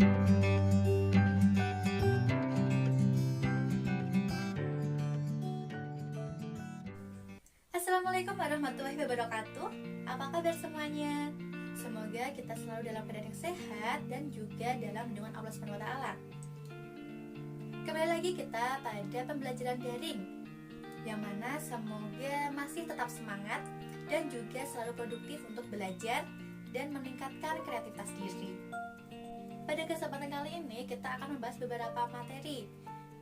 Assalamualaikum warahmatullahi wabarakatuh. Apa kabar semuanya? Semoga kita selalu dalam keadaan yang sehat dan juga dalam lindungan Allah SWT. Kembali lagi kita pada pembelajaran daring, yang mana semoga masih tetap semangat dan juga selalu produktif untuk belajar dan meningkatkan kreativitas diri. Pada kesempatan kali ini kita akan membahas beberapa materi.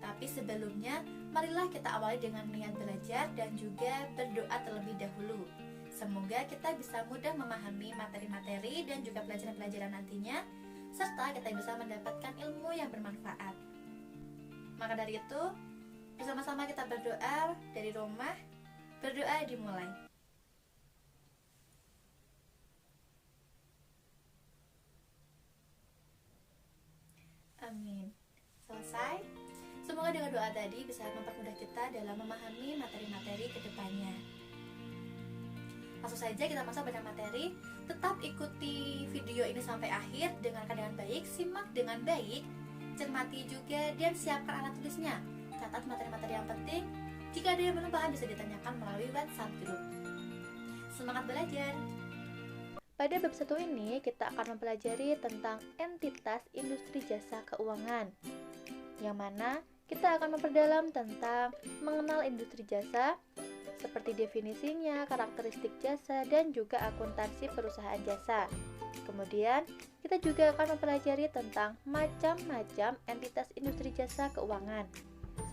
Tapi sebelumnya, marilah kita awali dengan niat belajar dan juga berdoa terlebih dahulu. Semoga kita bisa mudah memahami materi-materi dan juga pelajaran-pelajaran nantinya, serta kita bisa mendapatkan ilmu yang bermanfaat. Maka dari itu, bersama-sama kita berdoa dari rumah. Berdoa dimulai. Amin. Selesai. Semoga dengan doa tadi bisa mempermudah kita dalam memahami materi-materi ke depannya. Langsung saja kita masuk pada materi. Tetap ikuti video ini sampai akhir, dengarkan dengan baik, simak dengan baik, cermati juga dan siapkan alat tulisnya. Catat materi-materi yang penting. Jika ada yang belum paham bisa ditanyakan melalui WhatsApp group. Semangat belajar. Pada bab 1 ini kita akan mempelajari tentang entitas industri jasa keuangan, yang mana kita akan memperdalam tentang mengenal industri jasa, seperti definisinya, karakteristik jasa, dan juga akuntansi perusahaan jasa. Kemudian, kita juga akan mempelajari tentang macam-macam entitas industri jasa keuangan,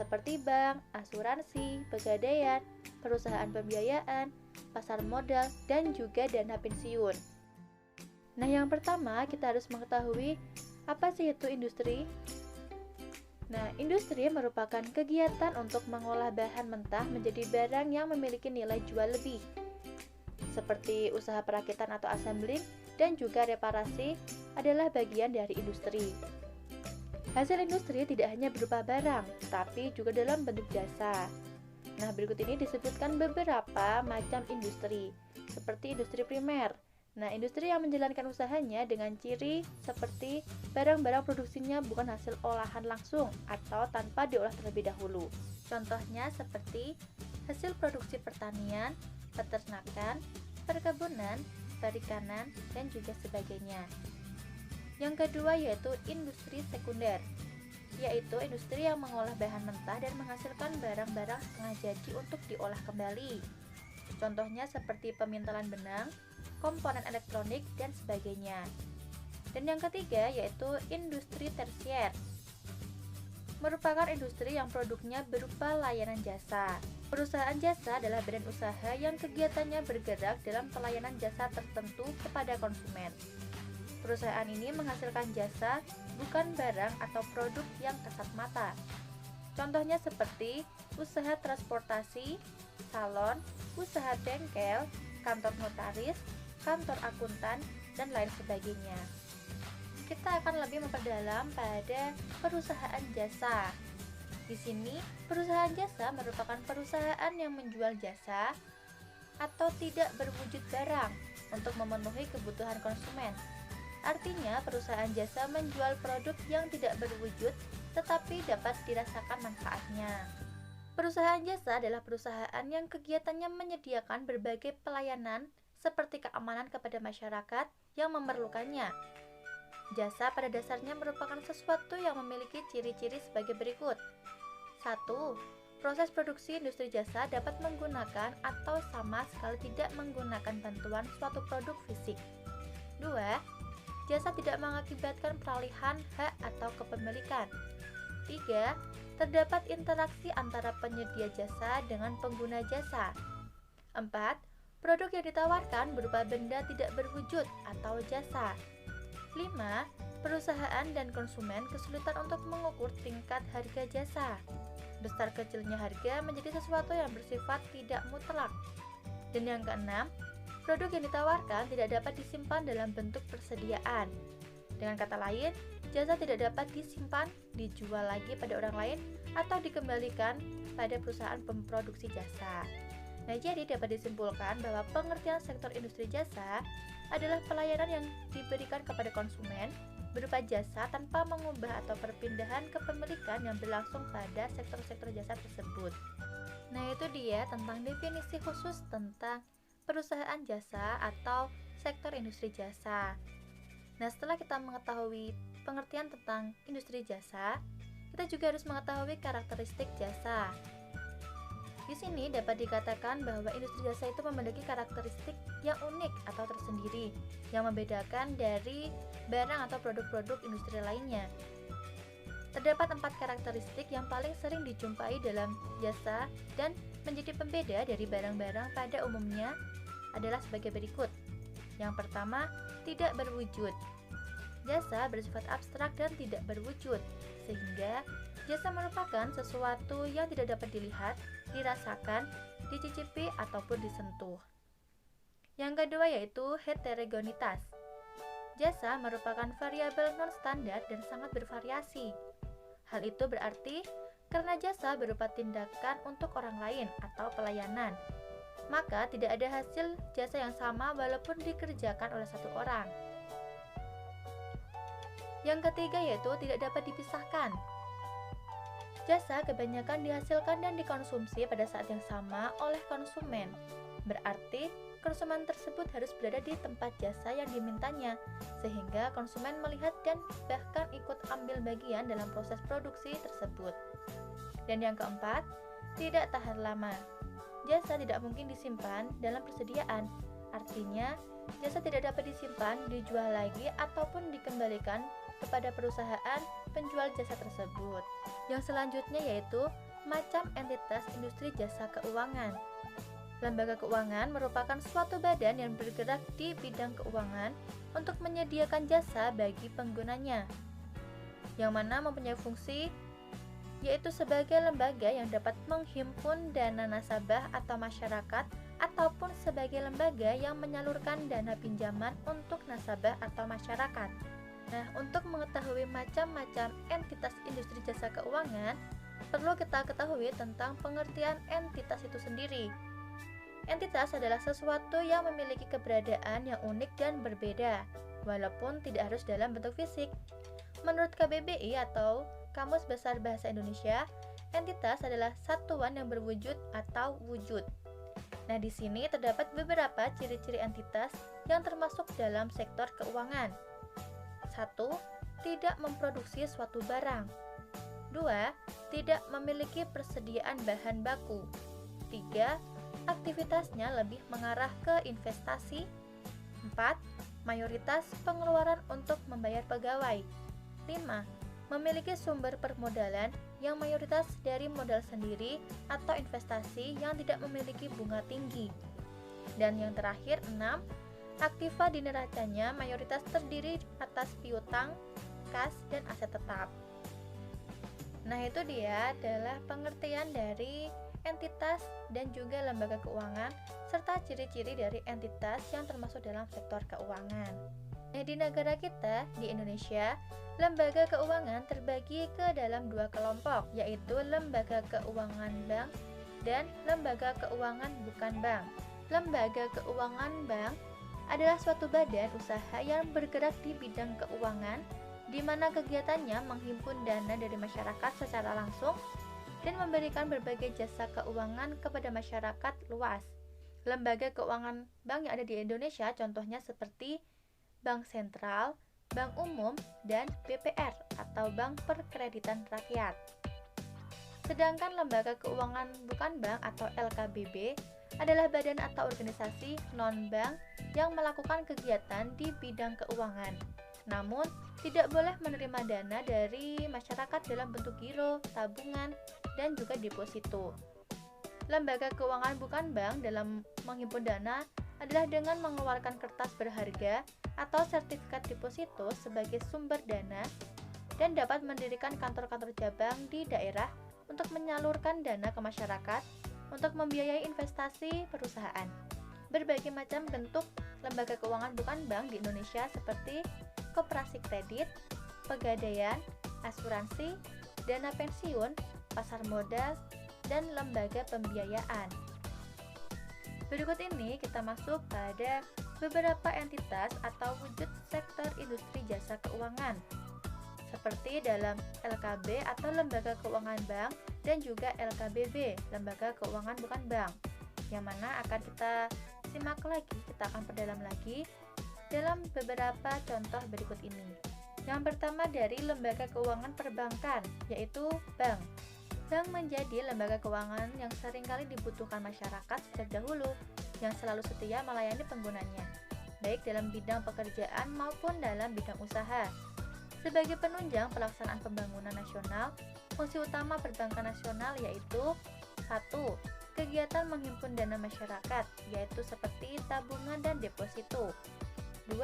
seperti bank, asuransi, pegadaian, perusahaan pembiayaan, pasar modal, dan juga dana pensiun. Nah, yang pertama kita harus mengetahui apa sih itu industri. Nah, industri merupakan kegiatan untuk mengolah bahan mentah menjadi barang yang memiliki nilai jual lebih, seperti usaha perakitan atau assembling dan juga reparasi adalah bagian dari industri. Hasil industri tidak hanya berupa barang, tapi juga dalam bentuk jasa. Nah, berikut ini disebutkan beberapa macam industri, seperti industri primer. Nah, industri yang menjalankan usahanya dengan ciri seperti barang-barang produksinya bukan hasil olahan langsung atau tanpa diolah terlebih dahulu. Contohnya seperti hasil produksi pertanian, peternakan, perkebunan, perikanan, dan juga sebagainya. Yang kedua yaitu industri sekunder, yaitu industri yang mengolah bahan mentah dan menghasilkan barang-barang setengah jadi untuk diolah kembali. Contohnya seperti pemintalan benang, komponen elektronik, dan sebagainya. Dan yang ketiga yaitu industri tersier, merupakan industri yang produknya berupa layanan jasa. Perusahaan jasa adalah badan usaha yang kegiatannya bergerak dalam pelayanan jasa tertentu kepada konsumen. Perusahaan ini menghasilkan jasa, bukan barang atau produk yang kasat mata. Contohnya seperti usaha transportasi, salon, usaha bengkel, kantor notaris, kantor akuntan, dan lain sebagainya. Kita akan lebih memperdalam pada perusahaan jasa. Di sini, perusahaan jasa merupakan perusahaan yang menjual jasa atau tidak berwujud barang untuk memenuhi kebutuhan konsumen. Artinya, perusahaan jasa menjual produk yang tidak berwujud tetapi dapat dirasakan manfaatnya. Perusahaan jasa adalah perusahaan yang kegiatannya menyediakan berbagai pelayanan seperti keamanan kepada masyarakat yang memerlukannya. Jasa pada dasarnya merupakan sesuatu yang memiliki ciri-ciri sebagai berikut. 1. Proses produksi industri jasa dapat menggunakan atau sama sekali tidak menggunakan bantuan suatu produk fisik. 2. Jasa tidak mengakibatkan peralihan hak atau kepemilikan. 3. Terdapat interaksi antara penyedia jasa dengan pengguna jasa. 4. Produk yang ditawarkan berupa benda tidak berwujud atau jasa. 5. Perusahaan dan konsumen kesulitan untuk mengukur tingkat harga jasa. Besar kecilnya harga menjadi sesuatu yang bersifat tidak mutlak. Dan yang keenam, produk yang ditawarkan tidak dapat disimpan dalam bentuk persediaan. Dengan kata lain, jasa tidak dapat disimpan, dijual lagi pada orang lain, atau dikembalikan pada perusahaan pemproduksi jasa. Nah, jadi dapat disimpulkan bahwa pengertian sektor industri jasa adalah pelayanan yang diberikan kepada konsumen berupa jasa tanpa mengubah atau perpindahan kepemilikan yang berlangsung pada sektor-sektor jasa tersebut. Nah, itu dia tentang definisi khusus tentang perusahaan jasa atau sektor industri jasa. Nah, setelah kita mengetahui pengertian tentang industri jasa, kita juga harus mengetahui karakteristik jasa. Di sini dapat dikatakan bahwa industri jasa itu memiliki karakteristik yang unik atau tersendiri, yang membedakan dari barang atau produk-produk industri lainnya. Terdapat 4 karakteristik yang paling sering dijumpai dalam jasa dan menjadi pembeda dari barang-barang pada umumnya adalah sebagai berikut. Yang pertama, tidak berwujud. Jasa bersifat abstrak dan tidak berwujud, sehingga jasa merupakan sesuatu yang tidak dapat dilihat, dirasakan, dicicipi, ataupun disentuh. Yang kedua yaitu heterogenitas. Jasa merupakan variabel non-standar dan sangat bervariasi. Hal itu berarti karena jasa berupa tindakan untuk orang lain atau pelayanan, maka tidak ada hasil jasa yang sama walaupun dikerjakan oleh satu orang. Yang ketiga yaitu tidak dapat dipisahkan. Jasa kebanyakan dihasilkan dan dikonsumsi pada saat yang sama oleh konsumen. Berarti, konsumen tersebut harus berada di tempat jasa yang dimintanya, sehingga konsumen melihat dan bahkan ikut ambil bagian dalam proses produksi tersebut. Dan yang keempat, tidak tahan lama. Jasa tidak mungkin disimpan dalam persediaan. Artinya, jasa tidak dapat disimpan, dijual lagi, ataupun dikembalikan kepada perusahaan penjual jasa tersebut. Yang selanjutnya yaitu macam entitas industri jasa keuangan. Lembaga keuangan merupakan suatu badan yang bergerak di bidang keuangan untuk menyediakan jasa bagi penggunanya, yang mana mempunyai fungsi yaitu sebagai lembaga yang dapat menghimpun dana nasabah atau masyarakat, ataupun sebagai lembaga yang menyalurkan dana pinjaman untuk nasabah atau masyarakat. Nah, untuk mengetahui macam-macam entitas industri jasa keuangan, perlu kita ketahui tentang pengertian entitas itu sendiri. Entitas adalah sesuatu yang memiliki keberadaan yang unik dan berbeda, walaupun tidak harus dalam bentuk fisik. Menurut KBBI atau Kamus Besar Bahasa Indonesia, entitas adalah satuan yang berwujud atau wujud. Nah, di sini terdapat beberapa ciri-ciri entitas yang termasuk dalam sektor keuangan. 1. Tidak memproduksi suatu barang. 2. Tidak memiliki persediaan bahan baku. 3. Aktivitasnya lebih mengarah ke investasi. 4. Mayoritas pengeluaran untuk membayar pegawai. 5. Memiliki sumber permodalan yang mayoritas dari modal sendiri atau investasi yang tidak memiliki bunga tinggi. Dan yang terakhir 6. Aktiva di neracanya mayoritas terdiri atas piutang, kas, dan aset tetap. Nah, itu dia adalah pengertian dari entitas dan juga lembaga keuangan serta ciri-ciri dari entitas yang termasuk dalam sektor keuangan. Nah, di negara kita, di Indonesia, lembaga keuangan terbagi ke dalam 2 kelompok, yaitu lembaga keuangan bank dan lembaga keuangan bukan bank. Lembaga keuangan bank adalah suatu badan usaha yang bergerak di bidang keuangan, di mana kegiatannya menghimpun dana dari masyarakat secara langsung dan memberikan berbagai jasa keuangan kepada masyarakat luas. Lembaga keuangan bank yang ada di Indonesia contohnya seperti Bank Sentral, Bank Umum, dan BPR atau Bank Perkreditan Rakyat. Sedangkan lembaga keuangan bukan bank atau LKBB adalah badan atau organisasi non-bank yang melakukan kegiatan di bidang keuangan, namun tidak boleh menerima dana dari masyarakat dalam bentuk giro, tabungan, dan juga deposito. Lembaga keuangan bukan bank dalam menghimpun dana adalah dengan mengeluarkan kertas berharga atau sertifikat deposito sebagai sumber dana dan dapat mendirikan kantor-kantor cabang di daerah untuk menyalurkan dana ke masyarakat untuk membiayai investasi perusahaan. Berbagai macam bentuk lembaga keuangan bukan bank di Indonesia seperti koperasi kredit, pegadaian, asuransi, dana pensiun, pasar modal, dan lembaga pembiayaan. Berikut ini kita masuk pada beberapa entitas atau wujud sektor industri jasa keuangan, seperti dalam LKB atau Lembaga Keuangan Bank dan juga LKBB, Lembaga Keuangan Bukan Bank, yang mana akan kita simak lagi, kita akan perdalam lagi dalam beberapa contoh berikut ini. Yang pertama dari lembaga keuangan perbankan, yaitu bank. Bank menjadi lembaga keuangan yang seringkali dibutuhkan masyarakat sejak dahulu, yang selalu setia melayani penggunanya, baik dalam bidang pekerjaan maupun dalam bidang usaha. Sebagai penunjang pelaksanaan pembangunan nasional, fungsi utama perbankan nasional yaitu 1. Kegiatan menghimpun dana masyarakat, yaitu seperti tabungan dan deposito. 2.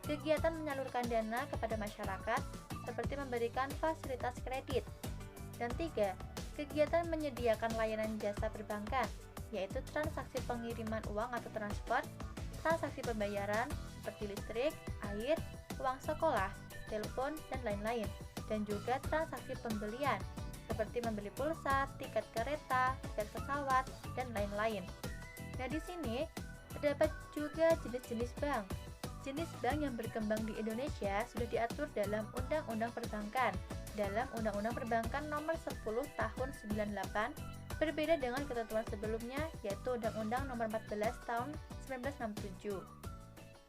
Kegiatan menyalurkan dana kepada masyarakat, seperti memberikan fasilitas kredit. Dan 3. Kegiatan menyediakan layanan jasa perbankan, yaitu transaksi pengiriman uang atau transfer, transaksi pembayaran, seperti listrik, air, uang sekolah, telepon, dan lain-lain. Dan juga transaksi pembelian, seperti membeli pulsa, tiket kereta, tiket pesawat, dan lain-lain. Nah, di sini terdapat juga jenis-jenis bank. Jenis bank yang berkembang di Indonesia sudah diatur dalam Undang-Undang Perbankan. Dalam Undang-Undang Perbankan Nomor 10 Tahun 98, berbeda dengan ketentuan sebelumnya, yaitu Undang-Undang Nomor 14 Tahun 1967.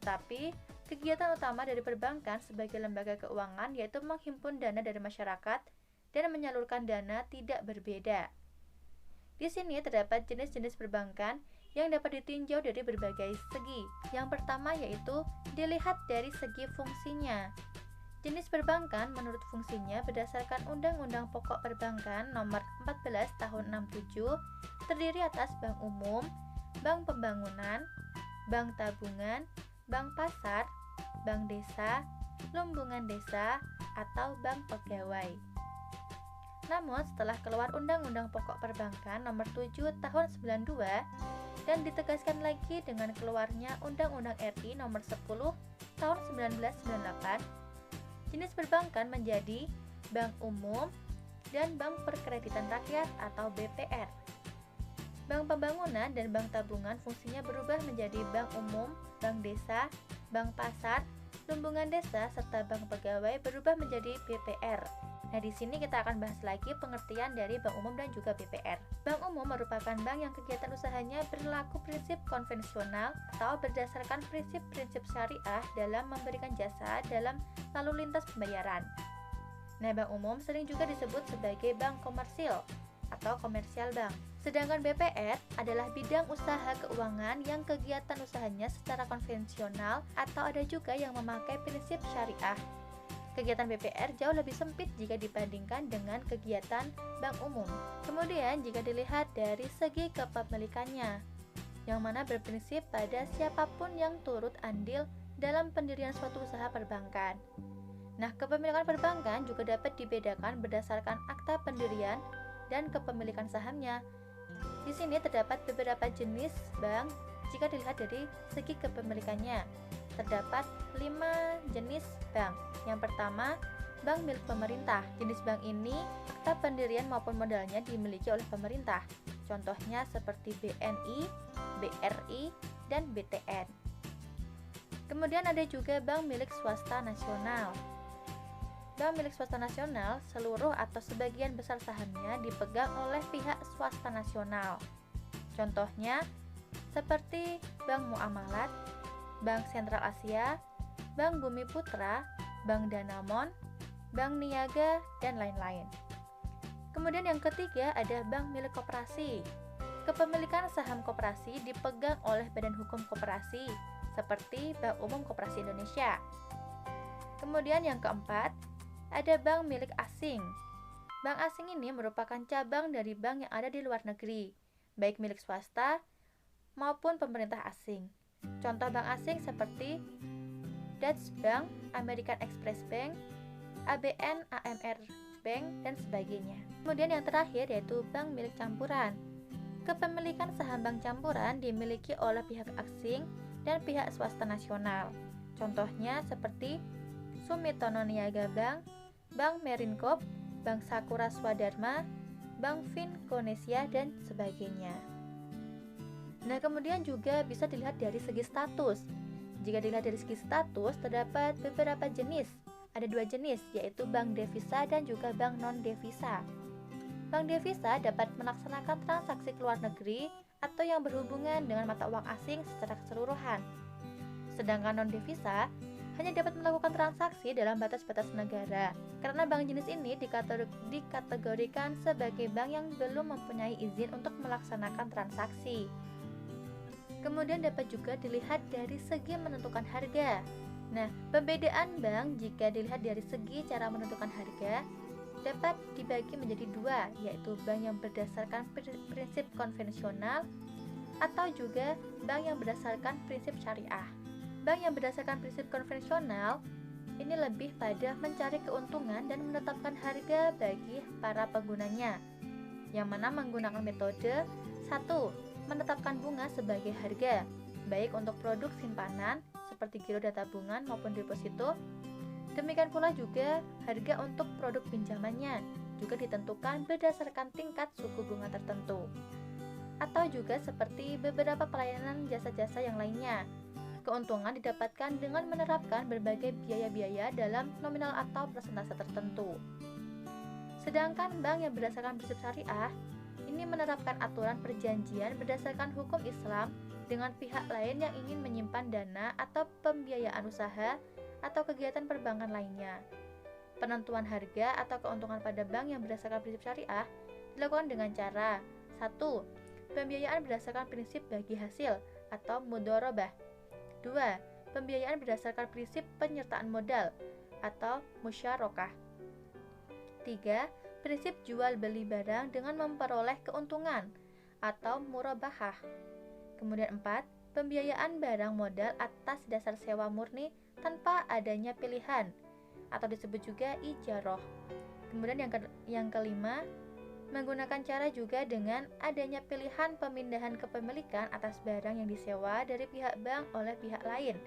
Tapi, kegiatan utama dari perbankan sebagai lembaga keuangan yaitu menghimpun dana dari masyarakat dan menyalurkan dana tidak berbeda. Di sini terdapat jenis-jenis perbankan yang dapat ditinjau dari berbagai segi. Yang pertama yaitu dilihat dari segi fungsinya. Jenis perbankan menurut fungsinya berdasarkan Undang-Undang Pokok Perbankan Nomor 14 Tahun 67 terdiri atas bank umum, bank pembangunan, bank tabungan, bank pasar, bank desa, lumbungan desa, atau bank pegawai. Namun setelah keluar Undang-Undang Pokok Perbankan Nomor 7 Tahun 92 dan ditegaskan lagi dengan keluarnya Undang-Undang RI Nomor 10 Tahun 1998, jenis perbankan menjadi bank umum dan bank perkreditan rakyat atau BPR. Bank pembangunan dan bank tabungan fungsinya berubah menjadi bank umum, bank desa, bank pasar, lumbungan desa, serta bank pegawai berubah menjadi BPR. Nah, di sini kita akan bahas lagi pengertian dari bank umum dan juga BPR. Bank umum merupakan bank yang kegiatan usahanya berlaku prinsip konvensional atau berdasarkan prinsip-prinsip syariah dalam memberikan jasa dalam lalu lintas pembayaran. Nah, bank umum sering juga disebut sebagai bank komersil atau komersial bank. Sedangkan BPR adalah bidang usaha keuangan yang kegiatan usahanya secara konvensional atau ada juga yang memakai prinsip syariah. Kegiatan BPR jauh lebih sempit jika dibandingkan dengan kegiatan bank umum. Kemudian jika dilihat dari segi kepemilikannya, yang mana berprinsip pada siapapun yang turut andil dalam pendirian suatu usaha perbankan. Nah, kepemilikan perbankan juga dapat dibedakan berdasarkan akta pendirian dan kepemilikan sahamnya. Di sini terdapat beberapa jenis bank jika dilihat dari segi kepemilikannya. Terdapat 5 jenis bank. Yang pertama, bank milik pemerintah. Jenis bank ini, akta pendirian maupun modalnya dimiliki oleh pemerintah. Contohnya seperti BNI, BRI, dan BTN. Kemudian ada juga bank milik swasta nasional. Bank milik swasta nasional, seluruh atau sebagian besar sahamnya dipegang oleh pihak swasta nasional. Contohnya seperti Bank Muamalat, Bank Sentral Asia, Bank Bumi Putra, Bank Danamon, Bank Niaga, dan lain-lain. Kemudian yang ketiga ada bank milik koperasi. Kepemilikan saham koperasi dipegang oleh badan hukum koperasi, seperti Bank Umum Koperasi Indonesia. Kemudian yang keempat, ada bank milik asing. Bank asing ini merupakan cabang dari bank yang ada di luar negeri, baik milik swasta maupun pemerintah asing. Contoh bank asing seperti Dutch Bank, American Express Bank, ABN AMR Bank, dan sebagainya. Kemudian yang terakhir yaitu bank milik campuran. Kepemilikan saham bank campuran dimiliki oleh pihak asing dan pihak swasta nasional. Contohnya seperti Sumitomo Niaga Bank, Bank Marincop, Bank Sakura Swadharma, Bank Finkonesia, dan sebagainya. Nah, kemudian juga bisa dilihat dari segi status. Jika dilihat dari segi status, terdapat beberapa jenis. Ada 2 jenis, yaitu bank devisa dan juga bank non-devisa. Bank devisa dapat melaksanakan transaksi ke luar negeri atau yang berhubungan dengan mata uang asing secara keseluruhan. Sedangkan non-devisa hanya dapat melakukan transaksi dalam batas-batas negara, karena bank jenis ini dikategorikan sebagai bank yang belum mempunyai izin untuk melaksanakan transaksi. Kemudian dapat juga dilihat dari segi menentukan harga. Nah, pembedaan bank jika dilihat dari segi cara menentukan harga dapat dibagi menjadi 2, yaitu bank yang berdasarkan prinsip konvensional atau juga bank yang berdasarkan prinsip syariah. Bank yang berdasarkan prinsip konvensional ini lebih pada mencari keuntungan dan menetapkan harga bagi para penggunanya, yang mana menggunakan metode 1. Menetapkan bunga sebagai harga, baik untuk produk simpanan seperti giro dan tabungan maupun deposito. Demikian pula juga harga untuk produk pinjamannya juga ditentukan berdasarkan tingkat suku bunga tertentu. Atau juga seperti beberapa pelayanan jasa-jasa yang lainnya. Keuntungan didapatkan dengan menerapkan berbagai biaya-biaya dalam nominal atau persentase tertentu. Sedangkan bank yang berdasarkan prinsip syariah ini menerapkan aturan perjanjian berdasarkan hukum Islam dengan pihak lain yang ingin menyimpan dana atau pembiayaan usaha atau kegiatan perbankan lainnya. Penentuan harga atau keuntungan pada bank yang berdasarkan prinsip syariah dilakukan dengan cara 1. Pembiayaan berdasarkan prinsip bagi hasil atau mudharabah. 2. Pembiayaan berdasarkan prinsip penyertaan modal atau musyarakah. 3. Prinsip jual beli barang dengan memperoleh keuntungan atau murabahah. Kemudian 4. Pembiayaan barang modal atas dasar sewa murni tanpa adanya pilihan atau disebut juga ijarah. Kemudian yang kelima, menggunakan cara juga dengan adanya pilihan pemindahan kepemilikan atas barang yang disewa dari pihak bank oleh pihak lain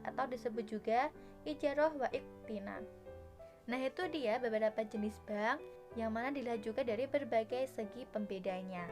atau disebut juga ijarah wa iktinan. Nah, itu dia beberapa jenis bank yang mana dilihat juga dari berbagai segi pembedanya.